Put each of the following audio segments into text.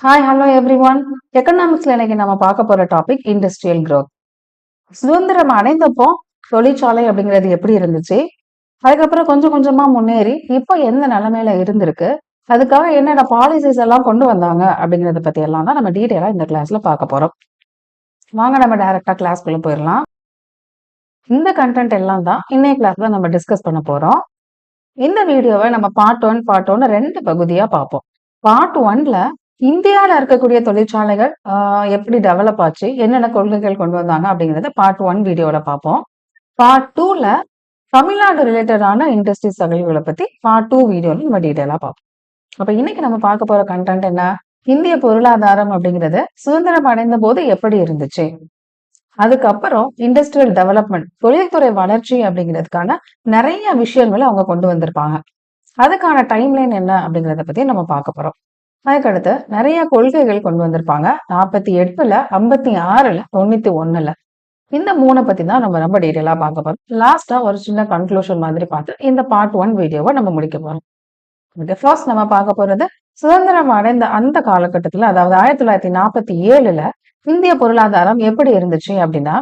Hi hello everyone. எக்கனாமிக்ஸ்ல இன்னைக்கு நம்ம பார்க்க போற டாபிக் இண்டஸ்ட்ரியல் growth. சுதந்திரம் அடைந்தப்போ தொழிற்சாலை அப்படிங்கிறது எப்படி இருந்துச்சு, அதுக்கப்புறம் கொஞ்சம் கொஞ்சமா முன்னேறி இப்போ எந்த நிலைமையில இருந்திருக்கு, அதுக்காக என்னென்ன பாலிசிஸ் எல்லாம் கொண்டு வந்தாங்க அப்படிங்கறத பத்தி எல்லாம் தான் நம்ம டீட்டெயிலா இந்த கிளாஸ்ல பார்க்க போறோம். வாங்க நம்ம டைரக்டா கிளாஸ்க்குள்ள போயிடலாம். இந்த கண்டென்ட் எல்லாம் தான் இன்னைய கிளாஸ்ல நம்ம டிஸ்கஸ் பண்ண போறோம். இந்த வீடியோவை நம்ம பார்ட் ஒன் ரெண்டு பகுதியா பார்ப்போம். பார்ட் ஒன்ல இந்தியால இருக்கக்கூடிய தொழிற்சாலைகள் எப்படி டெவலப் ஆச்சு, என்னென்ன கொள்கைகள் கொண்டு வந்தாங்க அப்படிங்கறத பார்ட் ஒன் வீடியோல பார்ப்போம். பார்ட் டூல தமிழ்நாடு ரிலேட்டடான இண்டஸ்ட்ரீஸ் தகவல்களை பத்தி பார்ட் டூ வீடியோல நம்ம டீட்டெயிலா பார்ப்போம். அப்ப இன்னைக்கு நம்ம பார்க்க போற கண்டென்ட் என்ன, இந்திய பொருளாதாரம் அப்படிங்கிறது சுதந்திரம் அடைந்த போது எப்படி இருந்துச்சு, அதுக்கப்புறம் இண்டஸ்ட்ரியல் டெவலப்மெண்ட் தொழில்துறை வளர்ச்சி அப்படிங்கிறதுக்கான நிறைய விஷயங்களை அவங்க கொண்டு வந்திருப்பாங்க. அதுக்கான டைம்லைன் என்ன அப்படிங்கறத பத்தி நம்ம பார்க்க போறோம். அதுக்கடுத்து நிறைய கொள்கைகள் கொண்டு வந்திருப்பாங்க. 48ல 56ல 91ல இந்த மூணை பத்தி தான் நம்ம ரொம்ப டீட்டெயிலா பார்க்க போறோம். லாஸ்டா ஒரு சின்ன கன்க்ளூஷன் மாதிரி பார்த்து இந்த பார்ட் ஒன் வீடியோவை நம்ம முடிக்க போறோம். ஃபர்ஸ்ட் நம்ம பார்க்க போறது சுதந்திரம் அடைந்த அந்த காலகட்டத்துல, அதாவது 1947ல இந்திய பொருளாதாரம் எப்படி இருந்துச்சு அப்படின்னா,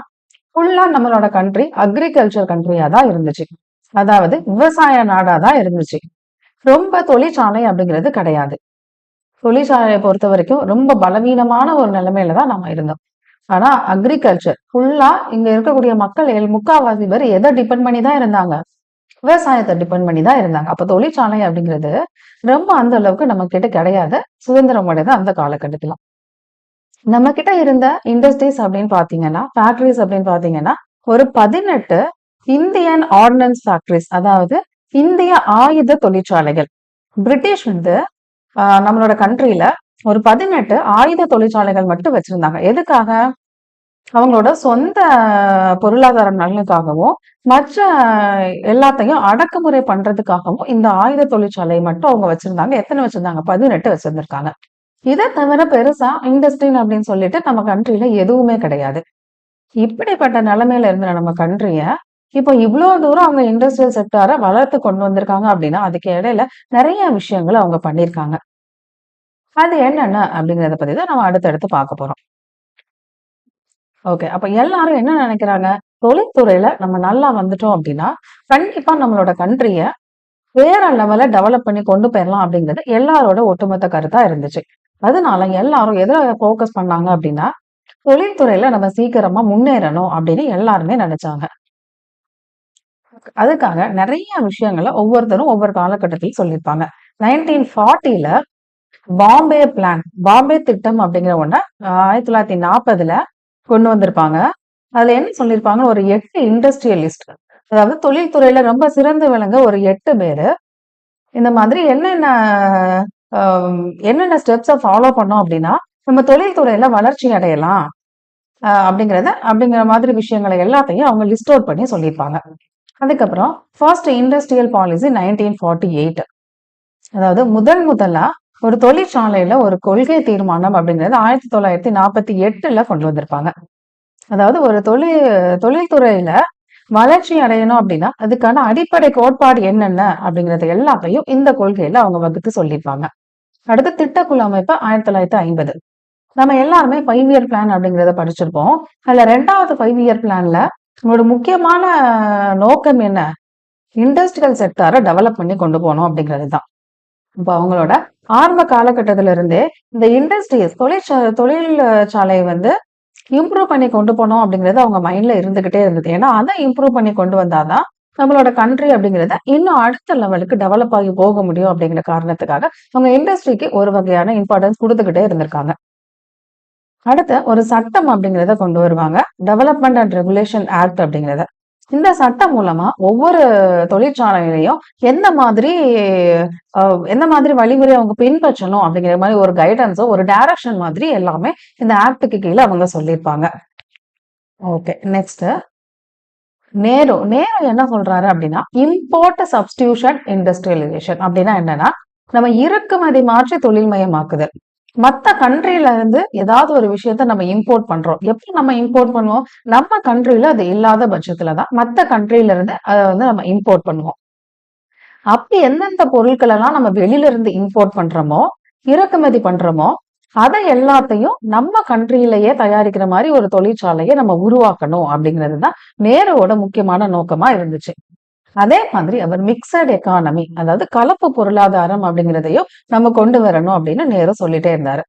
ஃபுல்லா நம்மளோட கண்ட்ரி அக்ரிகல்ச்சர் கண்ட்ரியா தான் இருந்துச்சு. அதாவது விவசாய நாடா தான் இருந்துச்சு. ரொம்ப தொழிற்சாலை அப்படிங்கிறது கிடையாது. தொழிற்சாலையை பொறுத்த வரைக்கும் ரொம்ப பலவீனமான ஒரு நிலைமையில தான் நம்ம இருந்தோம். ஆனா அக்ரிகல்ச்சர் ஃபுல்லா இங்க இருக்கக்கூடிய மக்கள் முக்காவாசி பேர் எதை டிபெண்ட் பண்ணி தான் இருந்தாங்க, விவசாயத்தை டிபெண்ட் பண்ணி தான் இருந்தாங்க. அப்ப தொழிற்சாலை அப்படிங்கிறது ரொம்ப அந்த அளவுக்கு நம்ம கிட்ட கிடையாது. சுதந்திரம் அடைந்த அந்த காலகட்டத்துல நம்ம கிட்ட இருந்த இண்டஸ்ட்ரீஸ் அப்படின்னு பாத்தீங்கன்னா, ஃபேக்டரிஸ் அப்படின்னு பாத்தீங்கன்னா, ஒரு 18 இந்தியன் ஆர்டினன்ஸ் ஃபேக்டரிஸ், அதாவது இந்திய ஆயுத தொழிற்சாலைகள். பிரிட்டிஷ் வந்து நம்மளோட கண்ட்ரில ஒரு 18 ஆயுத தொழிற்சாலைகள் மட்டும் வச்சிருந்தாங்க. எதுக்காக? அவங்களோட சொந்த பொருளாதார நலனுக்காகவும் மற்ற எல்லாத்தையும் அடக்குமுறை பண்றதுக்காகவும் இந்த ஆயுத தொழிற்சாலை மட்டும் அவங்க வச்சிருந்தாங்க. எத்தனை வச்சிருந்தாங்க? 18 வச்சிருந்திருக்காங்க. இதை தவிர பெருசா இண்டஸ்ட்ரி அப்படின்னு சொல்லிட்டு நம்ம கண்ட்ரில எதுவுமே கிடையாது. இப்படிப்பட்ட நிலைமையில இருந்த நம்ம கண்ட்ரிய இப்போ இவ்வளவு தூரம் அவங்க இண்டஸ்ட்ரியல் செக்டாரை வளர்த்து கொண்டு வந்திருக்காங்க அப்படின்னா, அதுக்கு இடையில நிறைய விஷயங்களை அவங்க பண்ணியிருக்காங்க. அது என்னென்ன அப்படிங்கறத பத்தி தான் நம்ம அடுத்தடுத்து பார்க்க போறோம். ஓகே, அப்ப எல்லாரும் என்ன நினைக்கிறாங்க, தொழில்துறையில நம்ம நல்லா வந்துட்டோம் அப்படின்னா கண்டிப்பா நம்மளோட கண்ட்ரிய வேற லெவல்ல டெவலப் பண்ணி கொண்டு போயிடலாம் அப்படிங்கிறது எல்லாரோட ஒட்டுமொத்த கருத்தா இருந்துச்சு. அதனால எல்லாரும் எதை போக்கஸ் பண்ணாங்க அப்படின்னா, தொழில்துறையில நம்ம சீக்கிரமா முன்னேறணும் அப்படின்னு எல்லாருமே நினைச்சாங்க. அதுக்காக நிறைய விஷயங்களை ஒவ்வொருத்தரும் ஒவ்வொரு காலகட்டத்திலும் சொல்லியிருப்பாங்க. 1940ல பாம்பே பிளான், பாம்பே திட்டம் அப்படிங்கிற ஒண்ண 1940ல கொண்டு வந்திருப்பாங்க. அதுல என்ன சொல்லியிருப்பாங்க, ஒரு 8 இண்டஸ்ட்ரியலிஸ்ட், அதாவது தொழில்துறையில ரொம்ப சிறந்து விளங்க ஒரு 8 பேரு இந்த மாதிரி என்னென்ன ஸ்டெப்ஸை ஃபாலோ பண்ணோம் அப்படின்னா நம்ம தொழில்துறையில வளர்ச்சி அடையலாம் அப்படிங்கிற மாதிரி விஷயங்களை எல்லாத்தையும் அவங்க லிஸ்ட் அவுட் பண்ணி சொல்லியிருப்பாங்க. அதுக்கப்புறம் ஃபர்ஸ்ட் இண்டஸ்ட்ரியல் பாலிசி 1948, அதாவது முதலா ஒரு தொழிற்சாலையில ஒரு கொள்கை தீர்மானம் அப்படிங்கிறது 1948ல கொண்டு வந்திருப்பாங்க. அதாவது ஒரு தொழில்துறையில வளர்ச்சி அடையணும் அப்படின்னா அதுக்கான அடிப்படை கோட்பாடு என்னென்ன அப்படிங்கறது எல்லாத்தையும் இந்த கொள்கையில அவங்க வகுத்து சொல்லியிருப்பாங்க. அடுத்து திட்டக்குழு அமைப்பு 1950. நம்ம எல்லாருமே 5 இயர் பிளான் அப்படிங்கறத படிச்சிருப்போம். அதுல 2வது 5 இயர் பிளான்ல ஒரு முக்கியமான நோக்கம் என்ன, இண்டஸ்ட்ரியல் செக்டாரை டெவலப் பண்ணி கொண்டு போகணும் அப்படிங்கிறது தான். இப்போ அவங்களோட ஆரம்ப காலகட்டத்தில இருந்தே இந்த இண்டஸ்ட்ரீஸ் தொழிற்சாலை வந்து இம்ப்ரூவ் பண்ணி கொண்டு போனோம் அப்படிங்கிறது அவங்க மைண்ட்ல இருந்துகிட்டே இருந்தது. ஏன்னா அதை இம்ப்ரூவ் பண்ணி கொண்டு வந்தாதான் நம்மளோட கண்ட்ரி அப்படிங்கிறத இன்னும் அடுத்த லெவலுக்கு டெவலப் ஆகி போக முடியும் அப்படிங்கிற காரணத்துக்காக அவங்க இண்டஸ்ட்ரிக்கு ஒரு வகையான இம்பார்ட்டன்ஸ் கொடுத்துக்கிட்டே இருந்திருக்காங்க. அடுத்த ஒரு சட்டம் அப்படிங்கிறத கொண்டு வருவாங்க, டெவலப்மெண்ட் அண்ட் ரெகுலேஷன் ஆக்ட் அப்படிங்கிறத. இந்த சட்டம் மூலமா ஒவ்வொரு தொழிற்சாலையிலையும் எந்த மாதிரி வழிமுறை அவங்க பின்பற்றணும் அப்படிங்கிற மாதிரி ஒரு கைடன்ஸோ ஒரு டைரக்ஷன் மாதிரி எல்லாமே இந்த ஆக்டுக்கு கீழே அவங்க சொல்லியிருப்பாங்க. ஓகே, நெக்ஸ்ட் நேரு என்ன சொல்றாரு அப்படின்னா, இம்போர்ட் சப்ஸ்டியூஷன் இண்டஸ்ட்ரியலைசேஷன் அப்படின்னா என்னன்னா, நம்ம இறக்குமதி மாற்றி தொழில்மயமாக்குதல். மத்த கண்ட்ரில இருந்து ஏதாவது ஒரு விஷயத்த நம்ம இம்போர்ட் பண்றோம். எப்படி நம்ம இம்போர்ட் பண்ணுவோம், நம்ம கண்ட்ரில அது இல்லாத பட்சத்துலதான் மத்த கண்ட்ரில இருந்து அதை வந்து நம்ம இம்போர்ட் பண்ணுவோம். அப்படி எந்தெந்த பொருட்கள் எல்லாம் நம்ம வெளியில இருந்து இம்போர்ட் பண்றோமோ, இறக்குமதி பண்றோமோ, அதை எல்லாத்தையும் நம்ம கண்ட்ரியிலேயே தயாரிக்கிற மாதிரி ஒரு தொழிற்சாலையை நம்ம உருவாக்கணும் அப்படிங்கிறது தான் நேருவோட முக்கியமான நோக்கமா இருந்துச்சு. அதே மாதிரி அவர் மிக்சட் எக்கானமி, அதாவது கலப்பு பொருளாதாரம் அப்படிங்கிறதையும் நம்ம கொண்டு வரணும் அப்படின்னு நேரு சொல்லிட்டே இருந்தாரு.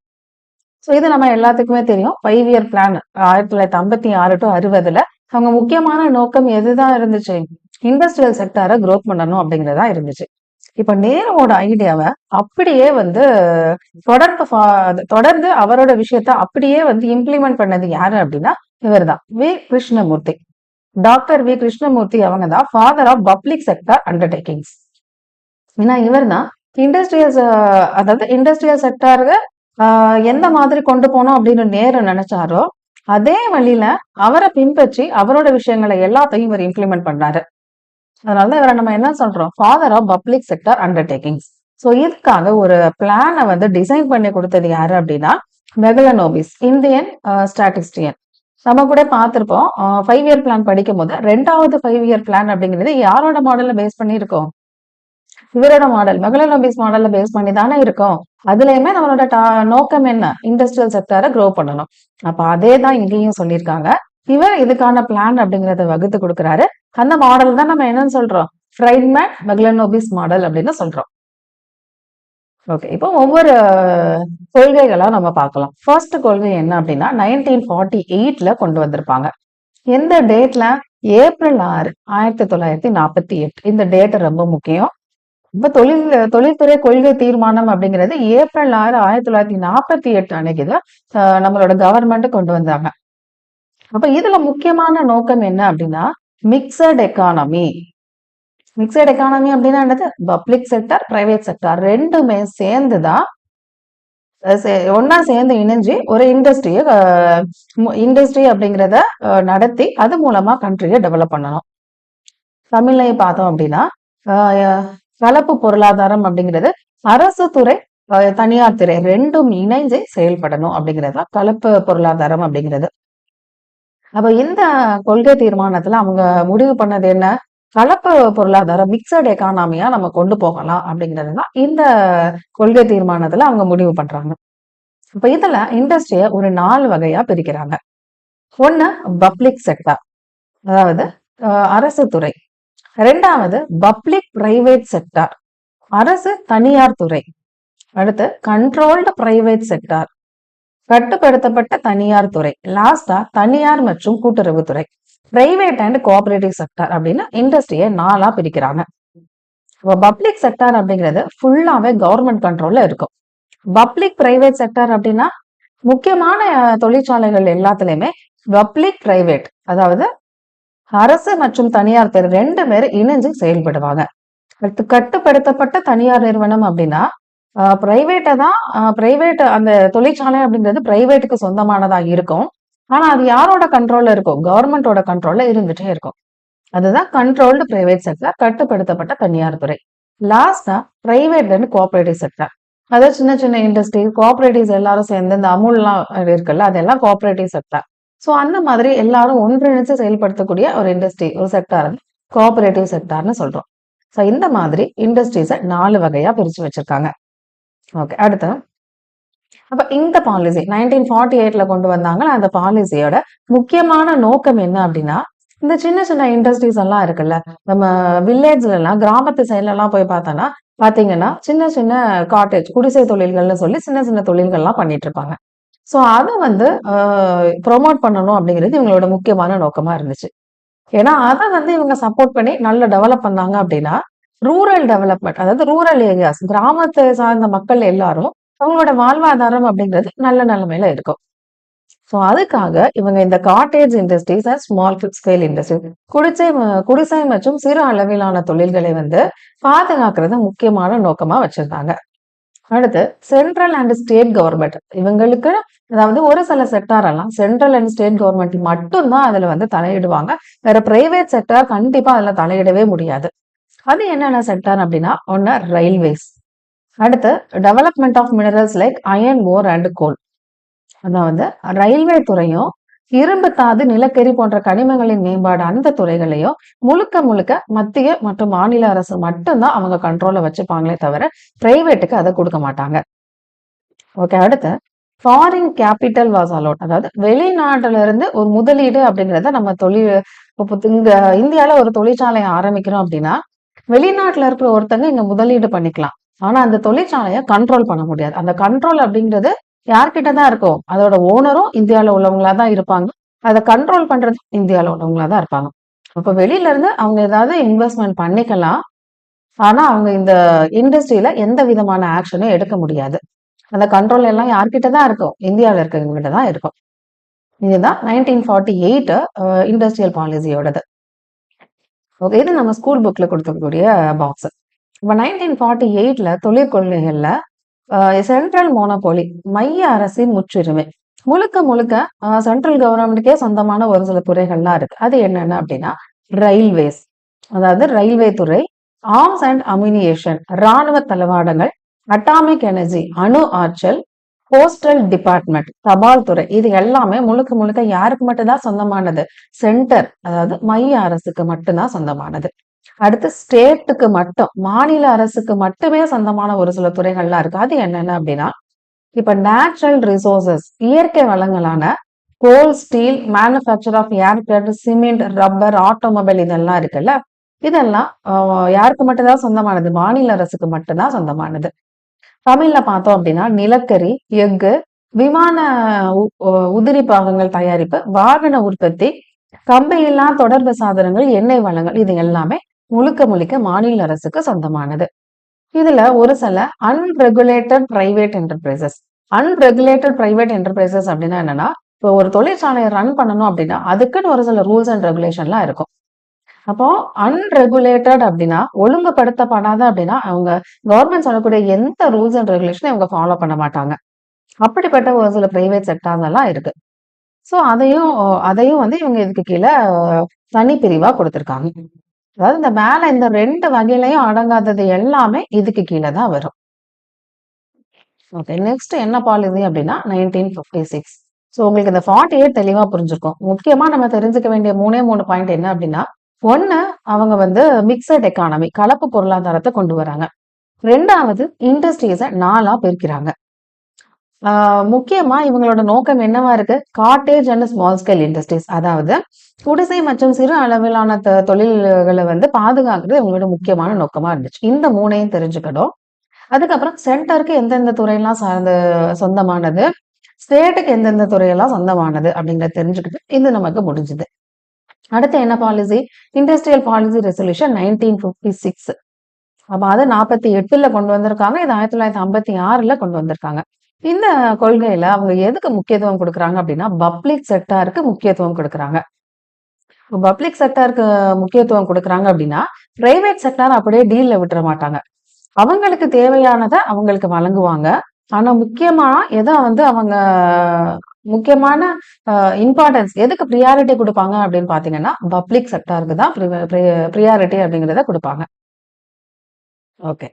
ஸோ இது நம்ம எல்லாத்துக்குமே தெரியும். 5 இயர் பிளான் 1956 டு 60ல அவங்க முக்கியமான நோக்கம் எதுதான் இருந்துச்சு? இண்டஸ்ட்ரியல் செக்டாரை growth பண்ணணும் அப்படிங்கிறதா இருந்துச்சு. இப்ப நேருவோட ஐடியாவை அப்படியே வந்து தொடர்ந்து அவரோட விஷயத்த அப்படியே வந்து இம்ப்ளிமெண்ட் பண்ணது யாரு அப்படின்னா இவர்தான், V Krishnamurthy. Doctor V Krishnamurthy அவங்க தான் father of public sector undertakings. ஏன்னா இவர் தான் இண்டஸ்ட்ரியல் செக்டாருக்கு எந்த மாதிரி கொண்டு போனோம் அப்படின்னு நேரு நினைச்சாரோ அதே வழியில அவரை பின்பற்றி அவரோட விஷயங்களை எல்லாத்தையும் இவர் இம்ப்ளிமெண்ட் பண்ணாரு. அதனாலதான் இவரை நம்ம என்ன சொல்றோம், father of public sector undertakings. So இதுக்காக ஒரு பிளானை வந்து டிசைன் பண்ணி கொடுத்தது யாரு அப்படின்னா மெகலனோபிஸ், இந்தியன் ஸ்டாட்டிஸ்டியன். நம்ம கூட பார்த்திருப்போம் 5 இயர் பிளான் படிக்கும் போது 2வது 5 இயர் பிளான் அப்படிங்கிறது யாரோட மாடல்ல பேஸ் பண்ணி இருக்கோம்? இவரோட மாடல் மெகலனோபிஸ் மாடல்ல பேஸ் பண்ணி தானே இருக்கும். அதுலயுமே நம்மளோட நோக்கம் என்ன? இண்டஸ்ட்ரியல் செக்டாரை க்ரோ பண்ணணும். அப்ப அதே தான் இங்கேயும் சொல்லியிருக்காங்க. இவர் இதுக்கான பிளான் அப்படிங்கறத வகுத்து கொடுக்குறாரு. அந்த மாடல் தான் நம்ம என்னன்னு சொல்றோம், ஃப்ரைட்மேன் மெகலனோபிஸ் மாடல் அப்படின்னு சொல்றோம். ஓகே, இப்போ ஒவ்வொரு கொள்கைகளா நம்ம பார்க்கலாம். ஃபர்ஸ்ட் கொள்கை என்ன அப்படின்னா 1948ல கொண்டு வந்திருப்பாங்க. எந்த டேட்ல? ஏப்ரல் 6 1948. இந்த டேட் ரொம்ப முக்கியம். இப்ப தொழில்துறை கொள்கை தீர்மானம் அப்படிங்கிறது ஏப்ரல் 6 1948 அன்னைக்குதான் நம்மளோட கவர்மெண்ட் கொண்டு வந்தாங்க. அப்ப இதுல முக்கியமான நோக்கம் என்ன அப்படின்னா மிக்சட் எக்கானமி. மிக்சட் எக்கானமி அப்படின்னா என்னது? பப்ளிக் செக்டார், பிரைவேட் செக்டார் ரெண்டுமே சேர்ந்துதான் ஒன்னா சேர்ந்து இணைஞ்சு ஒரு இண்டஸ்ட்ரி அப்படிங்கிறத நடத்தி அது மூலமா கண்ட்ரியை டெவலப் பண்ணணும். தமிழ்ல பார்த்தோம் அப்படின்னா கலப்பு பொருளாதாரம் அப்படிங்கிறது அரசு துறை தனியார் துறை ரெண்டும் இணைஞ்சு செயல்படணும் அப்படிங்கிறது கலப்பு பொருளாதாரம் அப்படிங்கிறது. அப்ப இந்த கொள்கை தீர்மானத்துல அவங்க முடிவு பண்ணது என்ன? கலப்பு பொருளாதாரம், மிக்சட் எக்கானமியா நம்ம கொண்டு போகலாம் அப்படிங்கிறதுதான் இந்த கொள்கை தீர்மானத்துல அவங்க முடிவு பண்றாங்க. இப்ப இதுல இண்டஸ்ட்ரிய ஒரு 4 வகையா பிரிக்கிறாங்க. ஒண்ணு பப்ளிக் செக்டார், அதாவது அரசு துறை. 2வது பப்ளிக் பிரைவேட் செக்டார், அரசு தனியார் துறை. அடுத்து கண்ட்ரோல்டு பிரைவேட் செக்டார், கட்டுப்படுத்தப்பட்ட தனியார் துறை. லாஸ்டா தனியார் மற்றும் கூட்டுறவு துறை, பிரைவேட் அண்ட் கோஆபரேட்டிவ் செக்டார் அப்படின்னு இண்டஸ்ட்ரியை 4ஆ பிரிக்கிறாங்க. பப்ளிக் செக்டார் அப்படிங்கிறது ஃபுல்லாவே கவர்மெண்ட் கண்ட்ரோல்ல இருக்கும். பப்ளிக் பிரைவேட் செக்டார் அப்படின்னா முக்கியமான தொழிற்சாலைகள் எல்லாத்துலயுமே பப்ளிக் பிரைவேட், அதாவது அரசு மற்றும் தனியார் துறை 2 பேரும் இணைஞ்சு செயல்படுவாங்க. அடுத்து கட்டுப்படுத்தப்பட்ட தனியார் நிறுவனம் அப்படின்னா பிரைவேட் அந்த தொழிற்சாலை அப்படிங்கிறது பிரைவேட்டுக்கு சொந்தமானதா இருக்கும். ஆனா அது யாரோட கண்ட்ரோல்ல இருக்கும்? கவர்மெண்டோட கண்ட்ரோல்ல இருந்துட்டே இருக்கும். அதுதான் கண்ட்ரோல்டு பிரைவேட் செக்டார், கட்டுப்படுத்தப்பட்ட தனியார் துறை. லாஸ்டா பிரைவேட் அண்ட் கோஆபரேட்டிவ் செக்டார், அதாவது சின்ன சின்ன இண்டஸ்ட்ரி கோஆபரேட்டிவ்ஸ் எல்லாரும் சேர்ந்து இந்த அமுல்லாம் இருக்குல்ல, அதெல்லாம் கோஆபரேட்டிவ் செக்டார். ஸோ அந்த மாதிரி எல்லாரும் ஒன்றிணைச்சு செயல்படுத்தக்கூடிய ஒரு இண்டஸ்ட்ரி, ஒரு செக்டார் கோஆபரேட்டிவ் செக்டார்னு சொல்றோம். ஸோ இந்த மாதிரி இண்டஸ்ட்ரீஸை 4 வகையா பிரிச்சு வச்சிருக்காங்க. ஓகே, அடுத்து அப்ப இந்த பாலிசி 1948ல கொண்டு வந்தாங்க. அந்த பாலிசியோட முக்கியமான நோக்கம் என்ன அப்படின்னா இந்த சின்ன சின்ன இண்டஸ்ட்ரீஸ் எல்லாம் இருக்குல்ல, நம்ம வில்லேஜ்ல எல்லாம் கிராமத்து சைட்ல எல்லாம் போய் பாத்தீங்கன்னா சின்ன சின்ன காட்டேஜ் குடிசை தொழில்கள்னு சொல்லி சின்ன சின்ன தொழில்கள்லாம் பண்ணிட்டு இருப்பாங்க. ஸோ அதை வந்து ப்ரொமோட் பண்ணணும் அப்படிங்கிறது இவங்களோட முக்கியமான நோக்கமா இருந்துச்சு. ஏன்னா அதை வந்து இவங்க சப்போர்ட் பண்ணி நல்ல டெவலப் பண்ணாங்க அப்படின்னா ரூரல் டெவலப்மெண்ட், அதாவது ரூரல் ஏரியாஸ் கிராமத்தை சார்ந்த மக்கள் எல்லாரும் அவங்களோட வாழ்வாதாரம் அப்படிங்கிறது நல்ல நிலைமையில இருக்கும். ஸோ அதுக்காக இவங்க இந்த cottage industries and small scale industry குடிசை மற்றும் சிறு அளவிலான தொழில்களை வந்து பாதுகாக்கிறது முக்கியமான நோக்கமா வச்சிருந்தாங்க. அடுத்து சென்ட்ரல் அண்ட் ஸ்டேட் கவர்மெண்ட் இவங்களுக்கு, அதாவது ஒரு சில செக்டார் எல்லாம் சென்ட்ரல் அண்ட் ஸ்டேட் கவர்மெண்ட் மட்டும்தான் அதுல வந்து தலையிடுவாங்க. வேற பிரைவேட் செக்டார் கண்டிப்பா அதுல தலையிடவே முடியாது. அது என்னென்ன செக்டார் அப்படின்னா ஒன்னு ரயில்வேஸ், அடுத்து development of minerals like iron ore and coal, அதாவது ரயில்வே துறையும் இரும்பு தாது நிலக்கரி போன்ற கனிமங்களின் மேம்பாடு அந்த துறைகளையும் முழுக்க மத்திய மற்றும் மாநில அரசு மட்டும்தான் அவங்க கண்ட்ரோல்ல வச்சுப்பாங்களே தவிர பிரைவேட்டுக்கு அதை கொடுக்க மாட்டாங்க. ஓகே, அடுத்து ஃபாரின் கேபிட்டல் வாஸ் அலோட். அதாவது வெளிநாட்டுல இருந்து ஒரு முதலீடு அப்படிங்கிறத நம்ம தொழில் இப்போ இங்க இந்தியால ஒரு தொழிற்சாலையை ஆரம்பிக்கிறோம் அப்படின்னா வெளிநாட்டுல இருக்கிற ஒருத்தங்க இங்க முதலீடு பண்ணிக்கலாம். ஆனா அந்த தொழிற்சாலையை கண்ட்ரோல் பண்ண முடியாது. அந்த கண்ட்ரோல் அப்படிங்கிறது யார்கிட்ட தான் இருக்கும்? அதோட ஓனரும் இந்தியால உள்ளவங்களா தான் இருப்பாங்க. அதை கண்ட்ரோல் பண்றது இந்தியால உள்ளவங்களா தான் இருப்பாங்க. அப்ப வெளியில இருந்து அவங்க ஏதாவது இன்வெஸ்ட்மெண்ட் பண்ணிக்கலாம். ஆனா அவங்க இந்த இண்டஸ்ட்ரியில எந்த விதமான ஆக்ஷனும் எடுக்க முடியாது. அந்த கண்ட்ரோல் எல்லாம் யார்கிட்ட தான் இருக்கும்? இந்தியாவில் இருக்கிறவங்ககிட்ட தான் இருக்கும். இதுதான் 1948 இண்டஸ்ட்ரியல் பாலிசியோடது. ஓகே, இது நம்ம ஸ்கூல் புக்ல கொடுத்துக்கூடிய பாக்ஸ். இப்போ 1948ல தொழிற்கொள்கைகள்ல சென்ட்ரல் மோனோபோலி, மைய அரசின் முற்றுரிமை, முழுக்க முழுக்க சென்ட்ரல் கவர்மெண்ட்டுக்கே சொந்தமான ஒரு சில துறைகள்லாம் இருக்கு. அது என்னென்ன அப்படின்னா ரயில்வேஸ், அதாவது ரயில்வே துறை, ஆர்ம்ஸ் அண்ட் அம்யூனியேஷன், ராணுவ தளவாடங்கள், அட்டாமிக் எனர்ஜி, அணு ஆற்றல், போஸ்டல் டிபார்ட்மெண்ட், தபால் துறை. இது எல்லாமே முழுக்க முழுக்க யாருக்கு மட்டும்தான் சொந்தமானது? சென்டர், அதாவது மைய அரசுக்கு மட்டும்தான் சொந்தமானது. அடுத்து ஸ்டேட்டுக்கு மட்டும், மாநில அரசுக்கு மட்டுமே சொந்தமான ஒரு சில துறைகள்லாம் இருக்கு. அது என்னென்ன அப்படின்னா இப்ப நேச்சுரல் ரிசோர்சஸ், இயற்கை வளங்களான coal, steel, manufacture of aircraft, cement, rubber, automobile இதெல்லாம் இருக்குல்ல, இதெல்லாம் யாருக்கு மட்டும்தான் சொந்தமானது? மாநில அரசுக்கு மட்டும்தான் சொந்தமானது. தமிழ்ல பார்த்தோம் அப்படின்னா நிலக்கரி, எஃகு, விமான உதிரி பாகங்கள் தயாரிப்பு, வாகன உற்பத்தி, கம்பியில்லா தொடர்பு சாதனங்கள், எண்ணெய் வளங்கள், இது எல்லாமே முழுக்க முழுக்க மாநில அரசுக்கு சொந்தமானது. இதுல ஒரு சில unregulated private enterprises. Unregulated private enterprises அப்படின்னா என்னன்னா, இப்போ ஒரு தொழிற்சாலையை ரன் பண்ணணும் அப்படின்னா அதுக்குன்னு ஒரு சில ரூல்ஸ் அண்ட் ரெகுலேஷன்லாம் இருக்கும். அப்போ அன்ரெகுலேட்டட் அப்படின்னா ஒழுங்குபடுத்தப்படாத அப்படின்னா அவங்க கவர்மெண்ட் சொல்லக்கூடிய எந்த ரூல்ஸ் அண்ட் ரெகுலேஷனை இவங்க ஃபாலோ பண்ண மாட்டாங்க. அப்படிப்பட்ட ஒரு சில பிரைவேட் செக்டார்ஸ் எல்லாம் இருக்கு. ஸோ அதையும் அதையும் வந்து இவங்க இதுக்கு கீழே தனிப்பிரிவா கொடுத்துருக்காங்க. அதாவது இந்த மேல இந்த 2 வகையிலையும் அடங்காதது எல்லாமே இதுக்கு கீழே தான் வரும். ஓகே, நெக்ஸ்ட் என்ன பாலிசி அப்படின்னா 1956. ஸோ உங்களுக்கு இந்த 48 தெளிவா புரிஞ்சிருக்கும். முக்கியமா நம்ம தெரிஞ்சுக்க வேண்டிய 3 பாயிண்ட் என்ன அப்படின்னா, ஒண்ணு அவங்க வந்து மிக்சட் எக்கானமி, கலப்பு பொருளாதாரத்தை கொண்டு வராங்க. 2வது இண்டஸ்ட்ரீஸை 4ஆ பிரிக்கிறாங்க. முக்கியமா இவங்களோட நோக்கம் என்னவா இருக்கு? Cottage and small scale industries, அதாவது குடிசை மற்றும் சிறு அளவிலான தொழில்களை வந்து பாதுகாக்கிறது இவங்களோட முக்கியமான நோக்கமா இருந்துச்சு. இந்த 3ஐயும் தெரிஞ்சுக்கணும். அதுக்கப்புறம் சென்டருக்கு எந்தெந்த துறையெல்லாம் சார்ந்த சொந்தமானது, ஸ்டேட்டுக்கு எந்தெந்த துறையெல்லாம் சொந்தமானது அப்படிங்கிறத தெரிஞ்சுக்கிட்டு இது நமக்கு முடிஞ்சுது. அடுத்து என்ன பாலிசி? Industrial policy resolution 1956. அப்ப அதை 48ல கொண்டு வந்திருக்காங்க. இது 1956ல கொண்டு வந்திருக்காங்க. இந்த கொள்கையில அவங்க எதுக்கு முக்கியத்துவம் கொடுக்குறாங்க அப்படின்னா பப்ளிக் செக்டாருக்கு முக்கியத்துவம் கொடுக்குறாங்க. பப்ளிக் செக்டாருக்கு முக்கியத்துவம் கொடுக்குறாங்க அப்படின்னா பிரைவேட் செக்டார் அப்படியே டீல்ல விட்டுற மாட்டாங்க. அவங்களுக்கு தேவையானதை அவங்களுக்கு வழங்குவாங்க. ஆனா முக்கியமா எதை வந்து அவங்க முக்கியமான இம்பார்ட்டன்ஸ் எதுக்கு ப்ரியாரிட்டி கொடுப்பாங்க அப்படின்னு பாத்தீங்கன்னா பப்ளிக் செக்டாருக்கு தான் ப்ரியாரிட்டி அப்படிங்கிறத கொடுப்பாங்க. ஓகே,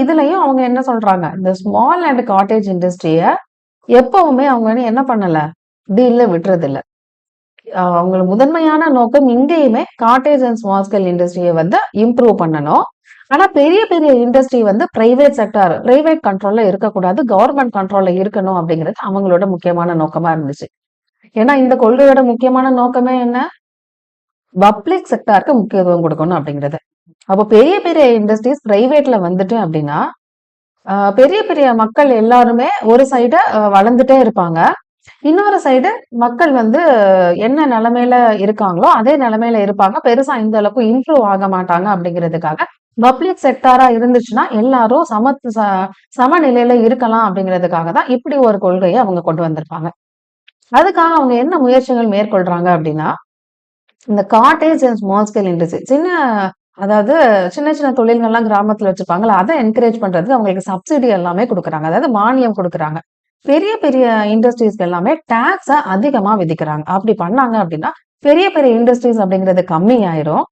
இதுலயும் அவங்க என்ன சொல்றாங்க? இந்த ஸ்மால் அண்ட் காட்டேஜ் இண்டஸ்ட்ரிய எப்பவுமே அவங்க வந்து என்ன பண்ணல? டீல்ல விட்டுறது இல்ல. அவங்களுக்கு முதன்மையான நோக்கம் இங்கேயுமே காட்டேஜ் அண்ட் ஸ்மால் ஸ்கேல் இண்டஸ்ட்ரியை வந்து இம்ப்ரூவ் பண்ணணும். ஆனா பெரிய பெரிய இண்டஸ்ட்ரி வந்து பிரைவேட் செக்டார், பிரைவேட் கண்ட்ரோல்ல இருக்கக்கூடாது, கவர்மெண்ட் கண்ட்ரோல்ல இருக்கணும் அப்படிங்கிறது அவங்களோட முக்கியமான நோக்கமா இருந்துச்சு. ஏன்னா இந்த கொள்கையோட முக்கியமான நோக்கமே என்ன? பப்ளிக் செக்டாருக்கு முக்கியத்துவம் கொடுக்கணும் அப்படிங்கிறது. அப்போ பெரிய பெரிய இண்டஸ்ட்ரீஸ் பிரைவேட்ல வந்துட்டு அப்படின்னா பெரிய பெரிய மக்கள் எல்லாருமே ஒரு சைடு வளர்ந்துட்டே இருப்பாங்க. இன்னொரு சைடு மக்கள் வந்து என்ன நிலைமையில இருக்காங்களோ அதே நிலைமையில இருப்பாங்க. பெருசா இந்த அளவுக்கு இம்ப்ரூவ் ஆக மாட்டாங்க அப்படிங்கிறதுக்காக பப்ளிக் செக்டாரா இருந்துச்சுன்னா எல்லாரும் சமநிலையில இருக்கலாம் அப்படிங்கிறதுக்காக தான் இப்படி ஒரு கொள்கையை அவங்க கொண்டு வந்திருப்பாங்க. அதுக்காக அவங்க என்ன முயற்சிகள் மேற்கொள்றாங்க அப்படின்னா இந்த cottage and small scale industry, அதாவது சின்ன சின்ன தொழில்கள்லாம் கிராமத்துல வச்சிருப்பாங்களா, அதை என்கரேஜ் பண்றதுக்கு அவங்களுக்கு சப்சிடி எல்லாமே கொடுக்குறாங்க, அதாவது மானியம் கொடுக்குறாங்க. பெரிய பெரிய இண்டஸ்ட்ரீஸ்க்கு எல்லாமே டாக்ஸ அதிகமா விதிக்கிறாங்க. அப்படி பண்ணாங்க அப்படின்னா பெரிய பெரிய இண்டஸ்ட்ரீஸ் அப்படிங்கிறது கம்மி ஆயிரும்.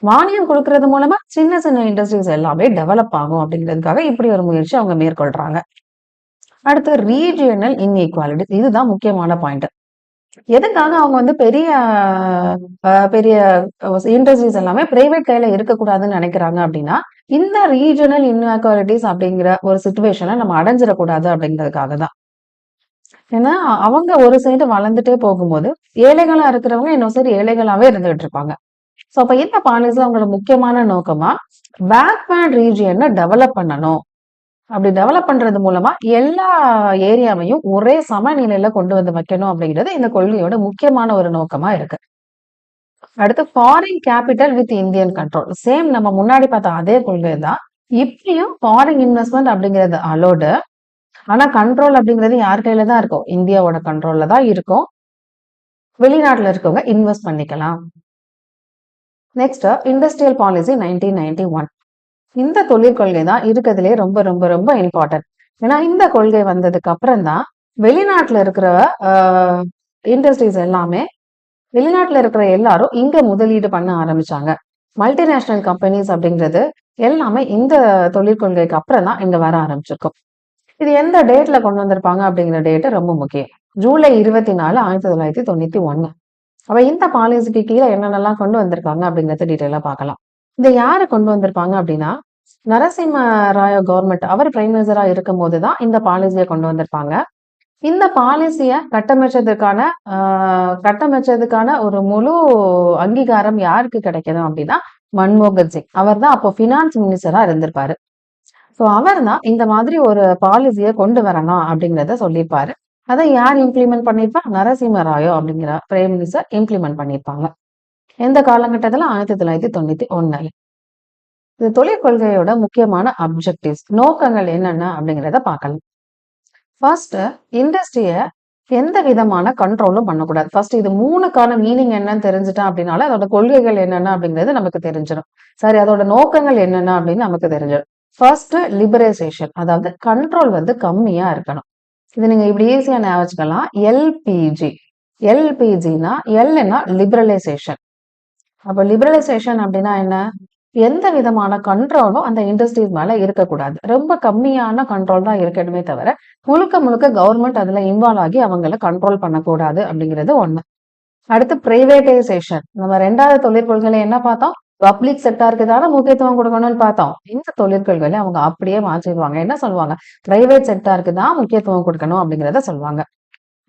மானியம் கொடுக்கறது மூலமா சின்ன சின்ன இண்டஸ்ட்ரீஸ் எல்லாமே டெவலப் ஆகும் அப்படிங்கிறதுக்காக இப்படி ஒரு முயற்சி அவங்க மேற்கொள்றாங்க. அடுத்து ரீஜியனல் இன்இக்வாலிட்டி, இதுதான் முக்கியமான பாயிண்ட். எதுக்காக அவங்க வந்து பெரிய பெரிய இண்டஸ்ட்ரீஸ் எல்லாமே பிரைவேட் கையில இருக்கக்கூடாதுன்னு நினைக்கிறாங்க அப்படின்னா இந்த ரீஜனல் இன்இக்வாலிட்டிஸ் அப்படிங்கிற ஒரு சிச்சுவேஷனை நம்ம அடைஞ்சிடக்கூடாது அப்படிங்கிறதுக்காக தான். ஏன்னா அவங்க ஒரு சைடு வளர்ந்துட்டே போகும்போது ஏழைகளா இருக்கிறவங்க இன்னொரு சைடு ஏழைகளாவே இருந்துகிட்டு இருப்பாங்க. சோ அப்ப இந்த பாலிசி அவங்களோட முக்கியமான நோக்கமா பேக்வேர்ட் ரீஜியனை டெவலப் பண்ணணும். அப்படி டெவலப் பண்றது மூலமா எல்லா ஏரியாவையும் ஒரே சமநிலையில கொண்டு வந்து வைக்கணும் அப்படிங்கிறது இந்த கொள்கையோட முக்கியமான ஒரு நோக்கமா இருக்கு. அடுத்து foreign capital with Indian control. Same நம்ம முன்னாடி பார்த்த அதே கொள்கை தான். இப்பயும் ஃபாரின் இன்வெஸ்ட்மெண்ட் அப்படிங்கிறது அலோடு. ஆனா கண்ட்ரோல் அப்படிங்கிறது யார் கையில தான் இருக்கும்? இந்தியாவோட கண்ட்ரோல்ல தான் இருக்கும். வெளிநாட்டுல இருக்கவங்க இன்வெஸ்ட் பண்ணிக்கலாம். Next industrial policy 1991. இந்த தொழிற்கொள்கை தான் இருக்கிறதுலே ரொம்ப ரொம்ப ரொம்ப இம்பார்ட்டன்ட். ஏன்னா இந்த கொள்கை வந்ததுக்கு அப்புறம் தான் வெளிநாட்டுல இருக்கிற இண்டஸ்ட்ரீஸ் எல்லாமே வெளிநாட்டுல இருக்கிற எல்லாரும் இங்க முதலீடு பண்ண ஆரம்பிச்சாங்க. மல்டிநேஷனல் கம்பெனிஸ் அப்படிங்கிறது எல்லாமே இந்த தொழிற்கொள்கைக்கு அப்புறம் தான் இங்க வர ஆரம்பிச்சிருக்கும். இது எந்த டேட்ல கொண்டு வந்திருப்பாங்க அப்படிங்கிற டேட் ரொம்ப முக்கியம். ஜூலை 24, 1991. அப்ப இந்த பாலிசிக்கு கீழே என்னென்னலாம் கொண்டு வந்திருக்காங்க அப்படிங்கறத டீட்டெயிலா பார்க்கலாம். இதை யாரு கொண்டு வந்திருப்பாங்க அப்படின்னா நரசிம்ம ராவ் கவர்மெண்ட், அவர் பிரைம் மினிஸ்டரா இருக்கும் போதுதான் இந்த பாலிசியை கொண்டு வந்திருப்பாங்க. இந்த பாலிசிய கட்டமைச்சதுக்கான ஒரு முழு அங்கீகாரம் யாருக்கு கிடைக்கணும் அப்படின்னா மன்மோகன் சிங். அவர் தான் அப்போ பினான்ஸ் மினிஸ்டரா இருந்திருப்பாரு. சோ அவர் தான் இந்த மாதிரி ஒரு பாலிசியை கொண்டு வரணும் அப்படிங்கிறத சொல்லியிருப்பாரு. அதை யார் இம்ப்ளிமெண்ட் பண்ணிருப்பா? நரசிம்ம ராவ் அப்படிங்கிற பிரைம் மினிஸ்டர் இம்ப்ளிமெண்ட் பண்ணியிருப்பாங்க. எந்த காலகட்டத்துல? 1991. இந்த தொழிற்கொள்கையோட முக்கியமான அப்ஜெக்டிவ்ஸ், நோக்கங்கள் என்னென்ன அப்படிங்கிறத பார்க்கலாம். ஃபர்ஸ்ட், இண்டஸ்ட்ரிய எந்த விதமான கண்ட்ரோலும் பண்ணக்கூடாது. ஃபர்ஸ்ட் இது 3க்கான மீனிங் என்னன்னு தெரிஞ்சுட்டா அப்படின்னால அதோட கொள்கைகள் என்னென்ன அப்படிங்கிறது நமக்கு தெரிஞ்சிடும். சரி, அதோட நோக்கங்கள் என்னென்ன அப்படின்னு நமக்கு தெரிஞ்சிடும். ஃபர்ஸ்ட் லிபரலைசேஷன், அதாவது கண்ட்ரோல் கம்மியா இருக்கணும். இது நீங்க இப்படி ஈஸியா ஞாபகம் வச்சுக்கலாம். எல்பிஜி. எல்பிஜினா எல்னா லிபரலைசேஷன். அப்ப லிபரலைசேஷன் அப்படின்னா என்ன? எந்த விதமான கண்ட்ரோலும் அந்த இண்டஸ்ட்ரீஸ் மேல இருக்கக்கூடாது. ரொம்ப கம்மியான கண்ட்ரோல் தான் இருக்கணுமே தவிர முழுக்க முழுக்க கவர்மெண்ட் அதுல இன்வால்வ் ஆகி அவங்கள கண்ட்ரோல் பண்ணக்கூடாது அப்படிங்கிறது ஒண்ணு. அடுத்து பிரைவேடைசேஷன். நம்ம 2வது தொழிற்கொள்கையில என்ன பார்த்தோம்? பப்ளிக் செக்டாருக்கு தானே முக்கியத்துவம் கொடுக்கணும்னு பார்த்தோம். இந்த தொழிற்கொள்கையில அவங்க அப்படியே மாற்றிடுவாங்க. என்ன சொல்லுவாங்க? பிரைவேட் செக்டாருக்கு தான் முக்கியத்துவம் கொடுக்கணும் அப்படிங்கிறத சொல்லுவாங்க.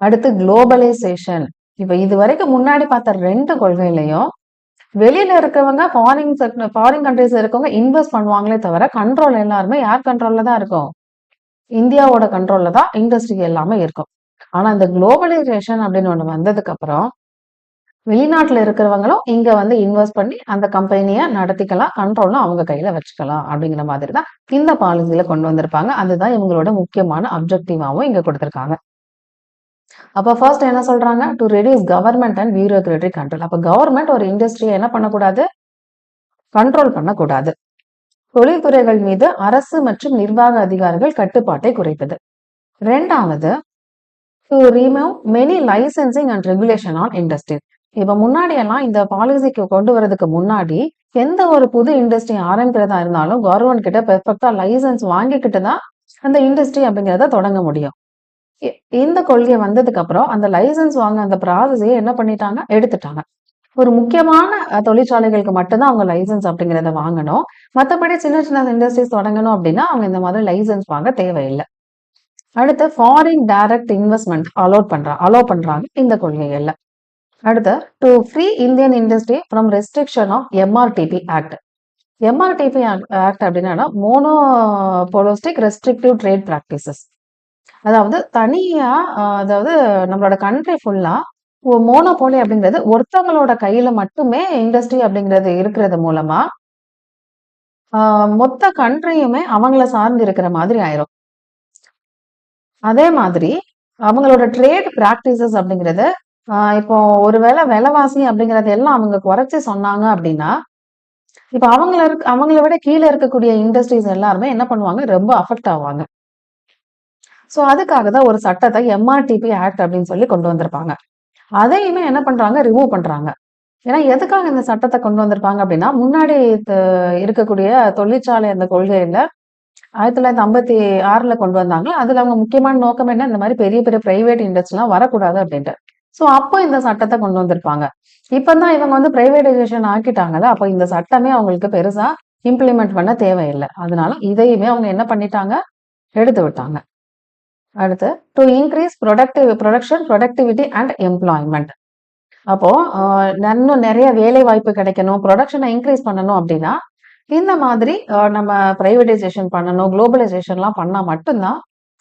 அடுத்து குளோபலைசேஷன். இப்ப இது வரைக்கும் முன்னாடி பார்த்த 2 கொள்கையிலையும் வெளியில இருக்கவங்க ஃபாரின் கண்ட்ரீஸ்ல இருக்கவங்க இன்வெஸ்ட் பண்ணுவாங்களே தவிர கண்ட்ரோல் எல்லாருமே யார் கண்ட்ரோல்ல தான் இருக்கும்? இந்தியாவோட கண்ட்ரோல்ல தான் இண்டஸ்ட்ரி எல்லாமே இருக்கும். ஆனா இந்த குளோபலைசேஷன் அப்படின்னு ஒண்ணு வந்ததுக்கு அப்புறம் வெளிநாட்டுல இருக்கிறவங்களும் இங்க இன்வெஸ்ட் பண்ணி அந்த கம்பெனியை நடத்திக்கலாம், கண்ட்ரோலும் அவங்க கையில வச்சுக்கலாம் அப்படிங்கிற மாதிரி தான் இந்த பாலிசியில கொண்டு வந்திருப்பாங்க. அதுதான் இவங்களோட முக்கியமான அப்ஜெக்டிவாவும் இங்க கொடுத்திருக்காங்க. அப்ப ஃபர்ஸ்ட் என்ன சொல்றாங்க? To reduce government and bureaucratic control. அப்ப கவர்மெண்ட் ஒரு இண்டஸ்ட்ரியை என்ன பண்ணக்கூடாது? கண்ட்ரோல் பண்ணக்கூடாது. தொழில்துறைகள் மீது அரசு மற்றும் நிர்வாக அதிகாரிகள் கட்டுப்பாட்டை குறைப்பது. 2வது, to remove many licensing and regulation on industry. இப்ப முன்னாடி எல்லாம் இந்த பாலிசிக்கு கொண்டு வரதுக்கு முன்னாடி எந்த ஒரு புது இண்டஸ்ட்ரி ஆரம்பிக்கிறதா இருந்தாலும் கவர்மெண்ட் கிட்ட பெர்ஃபெக்டா லைசன்ஸ் வாங்கிக்கிட்டு தான் அந்த இண்டஸ்ட்ரி அப்படிங்கிறத தொடங்க முடியும். இந்த கொள்கை வந்ததுக்கு அப்புறம் அந்த லைசன்ஸ் வாங்க அந்த ப்ராசஸையே என்ன பண்ணிட்டாங்க? எடுத்துட்டாங்க. ஒரு முக்கியமான தொழிற்சாலைகளுக்கு மட்டும்தான் அவங்க லைசன்ஸ் அப்படிங்கிறத வாங்கணும். மற்றபடி சின்ன சின்ன இண்டஸ்ட்ரீஸ் தொடங்கணும் அப்படின்னா அவங்க இந்த மாதிரி லைசன்ஸ் வாங்க தேவையில்லை. அடுத்து ஃபாரின் டைரக்ட் இன்வெஸ்ட்மெண்ட் அலோ பண்றாங்க இந்த கொள்கைகள்ல. அடுத்து to free Indian industry from restriction of MRTP act. MRTP act அப்படின்னா மோனோபோலிஸ்டிக் ரெஸ்ட்ரிக்டிவ் ட்ரேட் பிராக்டிசஸ். அதாவது தனியா அதாவது நம்மளோட கண்ட்ரி ஃபுல்லா மோனோபோலி அப்படிங்கிறது ஒருத்தவங்களோட கையில மட்டுமே இண்டஸ்ட்ரி அப்படிங்கிறது இருக்கிறது மூலமா மொத்த கண்ட்ரியுமே அவங்கள சார்ந்து இருக்கிற மாதிரி ஆயிரும். அதே மாதிரி அவங்களோட ட்ரேட் பிராக்டிசஸ் அப்படிங்கிறது இப்போ ஒருவேளை விலைவாசி அப்படிங்கறது எல்லாம் அவங்க குறைச்சு சொன்னாங்க அப்படின்னா இப்ப அவங்கள விட கீழே இருக்கக்கூடிய இண்டஸ்ட்ரீஸ் எல்லாருமே என்ன பண்ணுவாங்க? ரொம்ப அஃபெக்ட் ஆவாங்க. சோ அதுக்காக தான் ஒரு சட்டத்தை எம்ஆர்டிபி ஆக்ட் அப்படின்னு சொல்லி கொண்டு வந்திருப்பாங்க. அதையுமே என்ன பண்றாங்க? ரிமூவ் பண்றாங்க. ஏன்னா எதுக்காக இந்த சட்டத்தை கொண்டு வந்திருப்பாங்க அப்படின்னா முன்னாடி இருக்கக்கூடிய தொழிற்சாலை அந்த கொள்கையில 1956ல கொண்டு வந்தாங்க. அதுல அவங்க முக்கியமான நோக்கம் என்ன? இந்த மாதிரி பெரிய பெரிய பிரைவேட் இண்டஸ்ட்ரி எல்லாம் வரக்கூடாது அப்படின்ட்டு. சோ அப்போ இந்த சட்டத்தை கொண்டு வந்திருப்பாங்க. இப்பதான் இவங்க பிரைவேடைசேஷன் ஆக்கிட்டாங்கல்ல, அப்போ இந்த சட்டமே அவங்களுக்கு பெருசா இம்ப்ளிமெண்ட் பண்ண தேவையில்லை. அதனால இதையுமே அவங்க என்ன பண்ணிட்டாங்க? எடுத்து விட்டாங்க. அடுத்து to increase productivity and employment. அப்போ இன்னும் நிறைய வேலை வாய்ப்பு கிடைக்கணும், ப்ரொடக்ஷனை இன்க்ரீஸ் பண்ணணும் அப்படின்னா இந்த மாதிரி நம்ம பிரைவேடைசேஷன் பண்ணணும், குளோபலைசேஷன்லாம் பண்ணா மட்டும்தான்